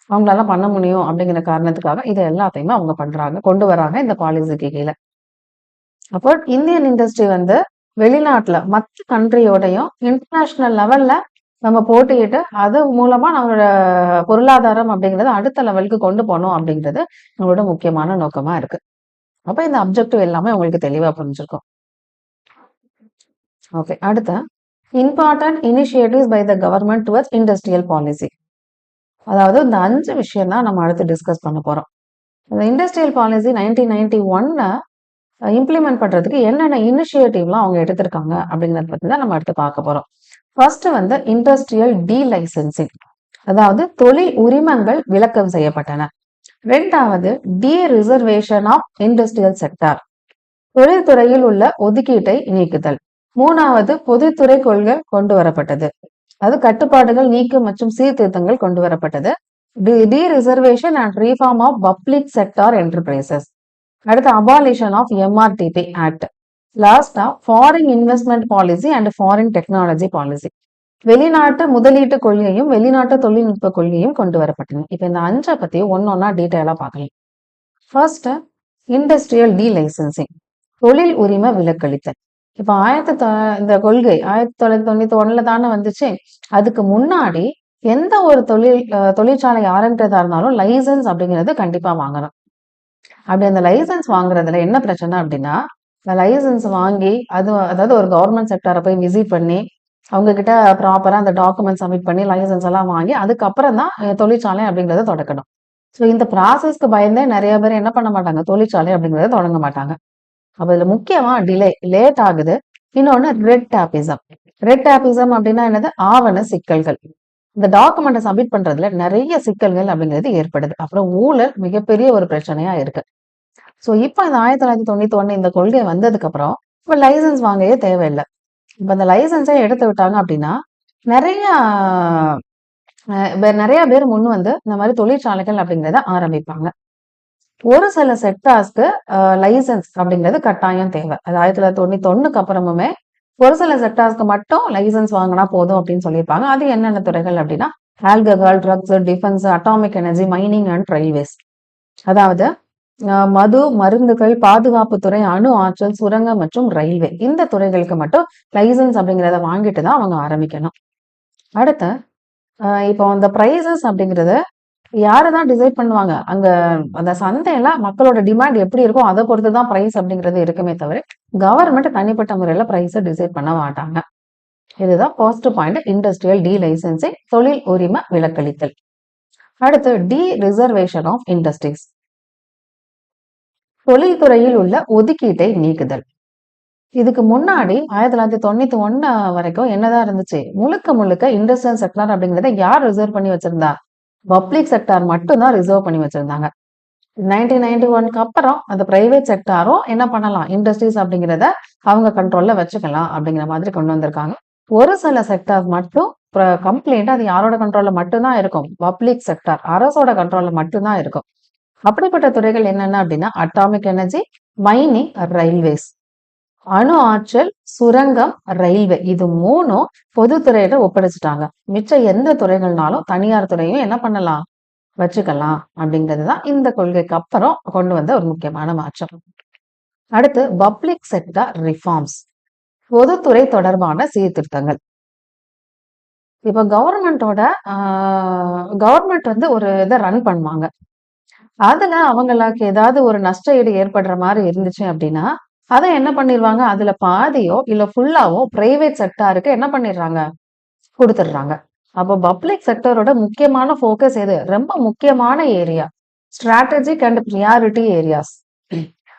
அவங்களால பண்ண முடியும் அப்படிங்கிற காரணத்துக்காக இது எல்லாத்தையுமே அவங்க பண்றாங்க, கொண்டு வராங்க இந்த பாலிசிக்கு கீழே. அப்போ இந்தியன் இண்டஸ்ட்ரி வந்து வெளிநாட்டுல மற்ற கண்ட்ரியோடையும் இன்டர்நேஷனல் லெவல்ல நம்ம போட்டியிட்டு அது மூலமா நம்மளோட பொருளாதாரம் அப்படிங்கிறது அடுத்த லெவலுக்கு கொண்டு போகணும் அப்படிங்கிறது நம்மளோட முக்கியமான நோக்கமா இருக்கு. அப்ப இந்த அப்ஜெக்டிவ் எல்லாமே உங்களுக்கு தெளிவா புரிஞ்சிருக்கும். ஓகே, அடுத்த important initiatives by the government towards industrial policy. அதாவது இந்த 5 விஷயம் தான் நம்ம அடுத்து டிஸ்கஸ் பண்ண போறோம். இந்த இண்டஸ்ட்ரியல் பாலிசி 1991 இம்ப்ளிமெண்ட் பண்றதுக்கு என்னென்ன இனிஷியேட்டிவ்லாம் அவங்க எடுத்திருக்காங்க அப்படிங்கறத பத்தி தான் நம்ம அடுத்து பார்க்க போறோம். ஃபர்ஸ்ட் வந்து இண்டஸ்ட்ரியல் டீலைசென்சிங், அதாவது தொழில் உரிமங்கள் விலக்கம் செய்யப்பட்டன. இரண்டாவது dereservation of industrial sector, தொழில்துறையில் உள்ள ஒதுக்கீட்டை நீக்குதல். மூணாவது பொதுத்துறை கொள்கை கொண்டு வரப்பட்டது, அது கட்டுப்பாடுகள் நீக்கம் மற்றும் சீர்திருத்தங்கள் கொண்டு வரப்பட்டது. Dereservation and reform of public sector enterprises. அடுத்து அபாலிஷன் ஆஃப் எம்ஆர்டிபி ஆக்ட். லாஸ்டா foreign investment policy and foreign technology policy. வெளிநாட்டு முதலீட்டு கொள்கையும் வெளிநாட்டு தொழில்நுட்ப கொள்கையும் கொண்டு வரப்பட்டன. இப்ப இந்த 5 பத்தி ஒன்னொன்னா டீட்டெயிலா பார்க்கலாம். ஃபர்ஸ்ட் இண்டஸ்ட்ரியல் டீலைசென்சிங், தொழில் உரிமை விலக்களித்தல். இப்ப இந்த கொள்கை 1991 தானே வந்துச்சு. அதுக்கு முன்னாடி எந்த ஒரு தொழிற்சாலை ஆரம்பிக்கிறதா இருந்தாலும் லைசன்ஸ் அப்படிங்கிறது கண்டிப்பா வாங்கணும். அப்படி அந்த லைசன்ஸ் வாங்குறதுல என்ன பிரச்சனை அப்படின்னா, இந்த லைசன்ஸ் வாங்கி அதாவது ஒரு கவர்மெண்ட் செக்டாரை போய் விசிட் பண்ணி அவங்க கிட்ட ப்ராப்பரா அந்த டாக்குமெண்ட் சப்மிட் பண்ணி லைசன்ஸ் எல்லாம் வாங்கி அதுக்கப்புறம் தான் தொழிற்சாலை அப்படிங்கறத தொடக்கணும். ஸோ இந்த ப்ராசஸ்க்கு பயந்தே நிறைய பேர் என்ன பண்ண மாட்டாங்க, தொழிற்சாலை அப்படிங்கறத தொடங்க மாட்டாங்க. அப்ப இதுல முக்கியமா லேட் ஆகுது. இன்னொன்னு ரெட் டேபிசம். ரெட் டேபிசம் அப்படின்னா என்னது, ஆவண சிக்கல்கள். இந்த டாக்குமெண்ட்டை சப்மிட் பண்றதுல நிறைய சிக்கல்கள் அப்படிங்கிறது ஏற்படுது. அப்புறம் ஊழல் மிகப்பெரிய ஒரு பிரச்சனையா இருக்கு. சோ இப்ப இந்த 1991 இந்த கொள்கை வந்ததுக்கு அப்புறம் இப்ப லைசன்ஸ் வாங்கவே தேவையில்லை. இப்ப இந்த லைசன்ஸை எடுத்து விட்டாங்க அப்படின்னா நிறைய பேர் முன் வந்து இந்த மாதிரி தொழிற்சாலைகள் அப்படிங்கிறத ஆரம்பிப்பாங்க. ஒரு சில செக்டார்ஸ்க்கு லைசன்ஸ் அப்படிங்கிறது கட்டாயம் தேவை. அது 1991 அப்புறமுமே ஒரு சில செக்டார்ஸ்க்கு மட்டும் லைசன்ஸ் வாங்கினா போதும் அப்படின்னு சொல்லியிருப்பாங்க. அது என்னென்ன துறைகள் அப்படின்னா alcohol, drugs, defence, atomic energy, mining and railways. அதாவது மது, மருந்துகள், பாதுகாப்பு துறை, அணு ஆற்றல், சுரங்கம் மற்றும் ரயில்வே, இந்த துறைகளுக்கு மட்டும் லைசன்ஸ் அப்படிங்கிறத வாங்கிட்டு தான் அவங்க ஆரம்பிக்கணும். அடுத்து இப்போ அந்த பிரைசஸ் அப்படிங்கறத யாருதான் டிசைட் பண்ணுவாங்க, அங்க அந்த சந்தையில மக்களோட டிமாண்ட் எப்படி இருக்கும் அதை பொறுத்துதான் பிரைஸ் அப்படிங்கிறது இருக்குமே தவிர கவர்மெண்ட் தனிப்பட்ட முறையில பிரைஸை டிசைட் பண்ண மாட்டாங்க. இதுதான் first point, industrial delicensing, தொழில் உரிமை விலக்களித்தல். அடுத்து டி ரிசர்வேஷன் ஆஃப் இண்டஸ்ட்ரீஸ், தொழில்துறையில் உள்ள ஒதுக்கீட்டை நீக்குதல். இதுக்கு முன்னாடி 1991 வரைக்கும் என்னதான் இருந்துச்சு, முழுக்க இண்டஸ்ட்ரியல் செக்டார் அப்படிங்கறத யார் ரிசர்வ் பண்ணி வச்சிருந்தா, பப்ளிக் செக்டார் மட்டும் தான் ரிசர்வ் பண்ணி வச்சிருந்தாங்க. 1991 அப்புறம் அந்த பிரைவேட் செக்டாரும் என்ன பண்ணலாம், இண்டஸ்ட்ரீஸ் அப்படிங்கிறத அவங்க கண்ட்ரோல்ல வச்சுக்கலாம் அப்படிங்கிற மாதிரி கொண்டு வந்திருக்காங்க. ஒரு சில செக்டார் மட்டும் கம்ப்ளீட்டா அது யாரோட கண்ட்ரோல்ல மட்டும்தான் இருக்கும், பப்ளிக் செக்டார், அரசோட கண்ட்ரோல்ல மட்டும்தான் இருக்கும். அப்படிப்பட்ட துறைகள் என்னென்ன அப்படின்னா அட்டாமிக் எனர்ஜி, மைனிங், ரயில்வேஸ். அணு ஆற்றல், சுரங்கம், ரயில்வே, இது மூணும் பொதுத்துறையில ஒப்படைச்சிட்டாங்க. மிச்ச எந்த துறைகள்னாலும் தனியார் துறையும் என்ன பண்ணலாம், வச்சுக்கலாம் அப்படிங்கிறதுதான் இந்த கொள்கைக்கு அப்புறம் கொண்டு வந்த ஒரு முக்கியமான மாற்றம். அடுத்து பப்ளிக் செக்டார் ரிஃபார்ம்ஸ், பொதுத்துறை தொடர்பான சீர்திருத்தங்கள். இப்ப கவர்மெண்ட் வந்து ஒரு இதை ரன் பண்ணுவாங்க. அதுல அவங்களுக்கு ஏதாவது ஒரு நஷ்ட ஈடு ஏற்படுற மாதிரி இருந்துச்சு அப்படின்னா அதை என்ன பண்ணிடுவாங்க, அதுல பாதியோ இல்ல ஃபுல்லாவோ பிரைவேட் செக்டாருக்கு என்ன பண்ணிடுறாங்க, கொடுத்துடுறாங்க. அப்போ பப்ளிக் செக்டரோட முக்கியமான போக்கஸ் எது, ரொம்ப முக்கியமான area strategic and priority areas.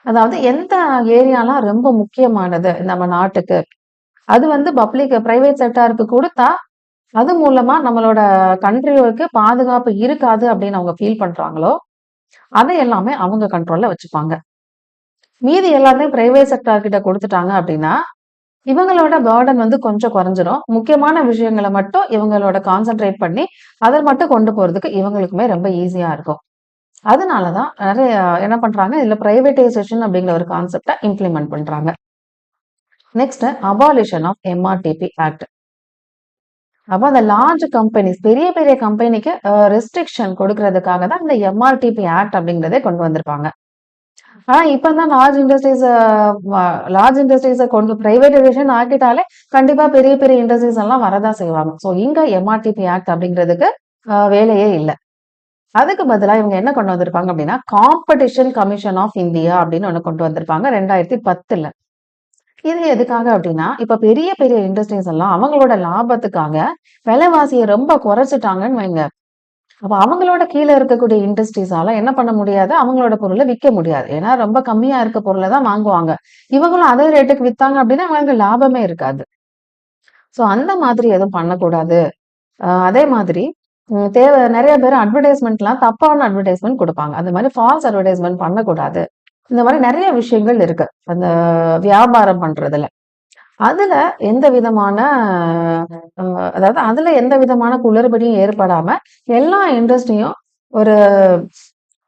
அதாவது எந்த ஏரியாலாம் ரொம்ப முக்கியமானது நம்ம நாட்டுக்கு, அது வந்து பிரைவேட் செக்டாருக்கு கொடுத்தா அது மூலமா நம்மளோட கண்ட்ரியோருக்கு பாதுகாப்பு இருக்காது அப்படின்னு அவங்க ஃபீல் பண்றாங்களோ அதை எல்லாமே அவங்க கண்ட்ரோல்ல வச்சுப்பாங்க. மீதி எல்லாத்தையும் பிரைவேட் செக்டார் கிட்ட கொடுத்துட்டாங்க அப்படின்னா இவங்களோட பேர்டன் வந்து கொஞ்சம் குறைஞ்சிரும். முக்கியமான விஷயங்களை மட்டும் இவங்களோட கான்சென்ட்ரேட் பண்ணி அதை மட்டும் கொண்டு போறதுக்கு இவங்களுக்குமே ரொம்ப ஈஸியா இருக்கும். அதனாலதான் நிறைய என்ன பண்றாங்க, இதுல பிரைவேடைசேஷன் அப்படிங்கிற ஒரு கான்செப்ட இம்ப்ளிமெண்ட் பண்றாங்க. Next abolition of MRTP act. அப்ப அந்த லார்ஜ் கம்பெனிஸ், பெரிய பெரிய கம்பெனிக்கு ரெஸ்ட்ரிக்ஷன் கொடுக்கறதுக்காக தான் இந்த எம்ஆர்டிபி ஆக்ட் அப்படிங்கிறதே கொண்டு வந்திருப்பாங்க. ஆனா இப்பதான் லார்ஜ் இண்டஸ்ட்ரீஸ கொண்டு பிரைவேடைசேஷன் ஆக்கிட்டாலே கண்டிப்பா பெரிய பெரிய இண்டஸ்ட்ரீஸ் எல்லாம் வரதான் செய்வாங்க. ஸோ இங்க எம்ஆர்டிபி ஆக்ட் அப்படிங்கிறதுக்கு வேலையே இல்லை. அதுக்கு பதிலா இவங்க என்ன கொண்டு வந்திருப்பாங்க அப்படின்னா, காம்படிஷன் கமிஷன் ஆஃப் இந்தியா அப்படின்னு ஒண்ணு கொண்டு வந்திருப்பாங்க 2010ல. இது எதுக்காக அப்படின்னா, இப்ப பெரிய பெரிய இண்டஸ்ட்ரீஸ் எல்லாம் அவங்களோட லாபத்துக்காக விலைவாசியை ரொம்ப குறைச்சிட்டாங்கன்னு வைங்க. அப்ப அவங்களோட கீழ இருக்கக்கூடிய இண்டஸ்ட்ரீஸால என்ன பண்ண முடியாது, அவங்களோட பொருளை விற்க முடியாது. ஏன்னா ரொம்ப கம்மியா இருக்க பொருளை தான் வாங்குவாங்க. இவங்களும் அதே ரேட்டுக்கு வித்தாங்க அப்படின்னா அவங்களுக்கு லாபமே இருக்காது. சோ அந்த மாதிரி எதுவும் பண்ணக்கூடாது. அதே மாதிரி நிறைய பேர் அட்வர்டைஸ்மெண்ட்லாம் தப்பான அட்வர்டைஸ்மெண்ட் குடுப்பாங்க. அந்த மாரி ஃபால்ஸ் அட்வர்டைஸ்மெண்ட் பண்ணக்கூடாது. இந்த மாரி நெறைய விஷயங்கள் இருக்கு. அந்த வியாபாரம் பண்றதுல. அதுல எந்த விதமான அதாவது அதுல எந்த விதமான குளறுபடியும் ஏற்படாம எல்லா இண்டஸ்ட்ரியும் ஒரு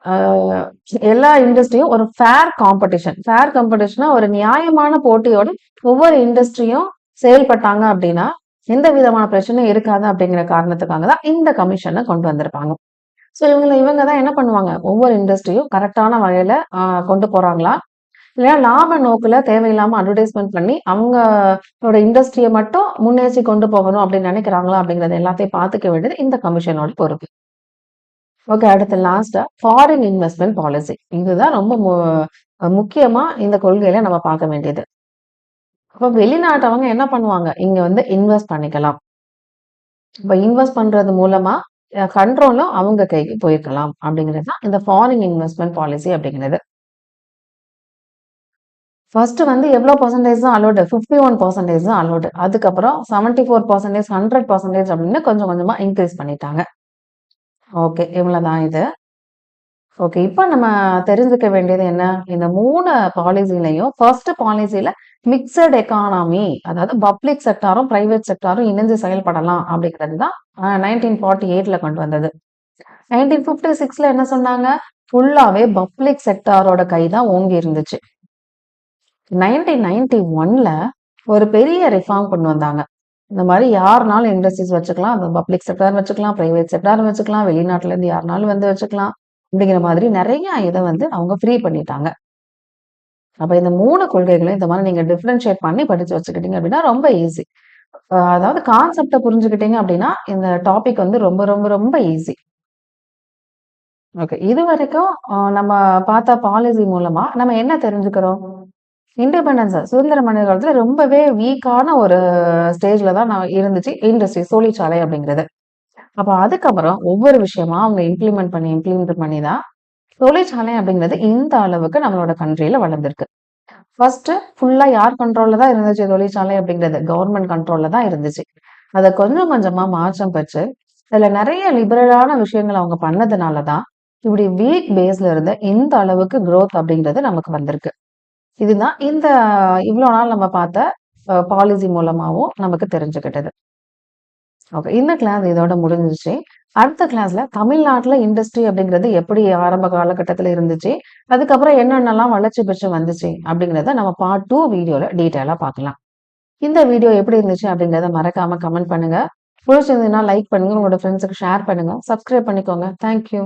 அ எல்லா இண்டஸ்ட்ரியும் ஒரு ஃபேர் காம்படிஷனா ஒரு நியாயமான போட்டியோட ஒவ்வொரு இண்டஸ்ட்ரியும் செயல்பட்டாங்க அப்படின்னா, எந்த விதமான பிரச்சனையும் இருக்காது அப்படிங்கிற காரணத்துக்காக தான் இந்த கமிஷன கொண்டு வந்திருப்பாங்க. ஸோ இவங்க தான் என்ன பண்ணுவாங்க, ஒவ்வொரு இண்டஸ்ட்ரியும் கரெக்ட்டான வகையில கொண்டு போறாங்களா? இல்லைன்னா லாப நோக்குல தேவையில்லாம அட்வர்டைஸ்மென்ட் பண்ணி அவங்களோட இண்டஸ்ட்ரிய மட்டும் முன்னேற்றி கொண்டு போகணும் அப்படின்னு நினைக்கிறாங்களா? அப்படிங்கிறத எல்லாத்தையும் பார்த்துக்க வேண்டியது இந்த கமிஷனோட பொறுப்பு. ஓகே. அடுத்து லாஸ்ட்டா ஃபாரின் இன்வெஸ்ட்மென்ட் பாலிசி. இதுதான் ரொம்ப முக்கியமா இந்த கொள்கையில நம்ம பார்க்க வேண்டியது. அப்ப வெளிநாட்டவங்க என்ன பண்ணுவாங்க, இங்க வந்து இன்வெஸ்ட் பண்ணிக்கலாம். இப்ப இன்வெஸ்ட் பண்றது மூலமா கண்ட்ரோலும் அவங்க கைக்கு போயிருக்கலாம் அப்படிங்கிறது தான் இந்த ஃபாரின் இன்வெஸ்ட்மென்ட் பாலிசி அப்படிங்கிறது. ஃபர்ஸ்ட் வந்து எவ்வளோ பெர்சன்டேஜ் தான் அலோடு? 51% தான் அலோடு. அதுக்கப்புறம் 74%, 100% அப்படின்னு கொஞ்சம் கொஞ்சமா இன்க்ரீஸ் பண்ணிட்டாங்க. ஓகே. இவ்வளவுதான் இது. ஓகே. இப்ப நம்ம தெரிஞ்சுக்க வேண்டியது என்ன? இந்த 3 பாலிசிலயும் ஃபர்ஸ்ட் பாலிசில மிக்ஸட் எக்கானமி, அதாவது பப்ளிக் செக்டாரும், பிரைவேட் செக்டாரும் இணைஞ்சு செயல்படலாம் அப்படிங்கிறது தான் 1948ல கொண்டு வந்தது. 1956ல என்ன சொன்னாங்க? ஃபுல்லாவே பப்ளிக் செக்டாரோட கை தான் ஓங்கி இருந்துச்சு. 1991ல ஒரு பெரிய ரிஃபார்ம் கொண்டு வந்தாங்க. இந்த மாதிரி யாருனாலும் இண்டஸ்ட்ரீஸ் வச்சுக்கலாம். அது பப்ளிக் செக்டார் வச்சுக்கலாம், பிரைவேட் செக்டார் வச்சுக்கலாம், வெளிநாட்டுல இருந்து யாருனாலும் வந்து வச்சுக்கலாம். அப்படிங்கிற மாதிரி நிறைய இத வந்து அவங்க ஃப்ரீ பண்ணிட்டாங்க. அப்ப இந்த 3 கொள்கைகளும் இந்த மாதிரி நீங்க டிஃபரன்ஷியேட் பண்ணி படிச்சு வச்சுக்கிட்டீங்க அப்படின்னா ரொம்ப ஈஸி. அதாவது கான்செப்ட்ட புரிஞ்சுக்கிட்டீங்க அப்படின்னா, இந்த டாபிக் வந்து ரொம்ப ரொம்ப ரொம்ப ஈஸி. ஓகே. இதுவரைக்கும் நம்ம பார்த்த பாலிசி மூலமா நம்ம என்ன தெரிஞ்சுக்கிறோம்? சுதந்திர மன்னர் காலத்துல ரொம்பவே வீக்கான ஒரு ஸ்டேஜ்ல தான் நான் இருந்துச்சு தொழிற்சாலை அப்படிங்கிறது. அப்ப அதுக்கப்புறம் ஒவ்வொரு விஷயமா அவங்க இம்ப்ளிமெண்ட் பண்ணி தான் தொழிற்சாலை அப்படிங்கிறது இந்த அளவுக்கு நம்மளோட கண்ட்ரில வளர்ந்திருக்கு. ஃபர்ஸ்ட் ஃபுல்லா யார் கண்ட்ரோல்ல தான் இருந்துச்சு தொழிற்சாலை அப்படிங்கிறது? கவர்மெண்ட் கண்ட்ரோல்ல தான் இருந்துச்சு. அத கொஞ்சம் கொஞ்சமா மாற்றம் பெற்று, அதுல நிறைய லிபரலான விஷயங்கள் அவங்க பண்ணதுனால தான், இப்படி வீக் பேஸ்ல இருந்த இந்த அளவுக்கு குரோத் அப்படிங்கிறது நமக்கு வந்திருக்கு. இதுதான் இவ்ளோ நாள் நம்ம பார்த்த பாலிசி மூலமாவும் நமக்கு தெரிஞ்சுக்கிட்டது. ஓகே. இந்த கிளாஸ் இதோட முடிஞ்சிருச்சு. அடுத்த கிளாஸ்ல தமிழ்நாட்டுல இண்டஸ்ட்ரி அப்படிங்கிறது எப்படி ஆரம்ப காலகட்டத்துல இருந்துச்சு, அதுக்கப்புறம் என்னென்னலாம் வளர்ச்சி பெற்று வந்துச்சு அப்படிங்கிறத நம்ம பார்ட் 2 வீடியோல டீட்டெயிலா பார்க்கலாம். இந்த வீடியோ எப்படி இருந்துச்சு அப்படிங்கிறத மறக்காம கமெண்ட் பண்ணுங்க. பிடிச்சிருந்ததுன்னா லைக் பண்ணுங்க, உங்களோட ஃப்ரெண்ட்ஸுக்கு ஷேர் பண்ணுங்க, சப்ஸ்கிரைப் பண்ணிக்கோங்க. Thank you.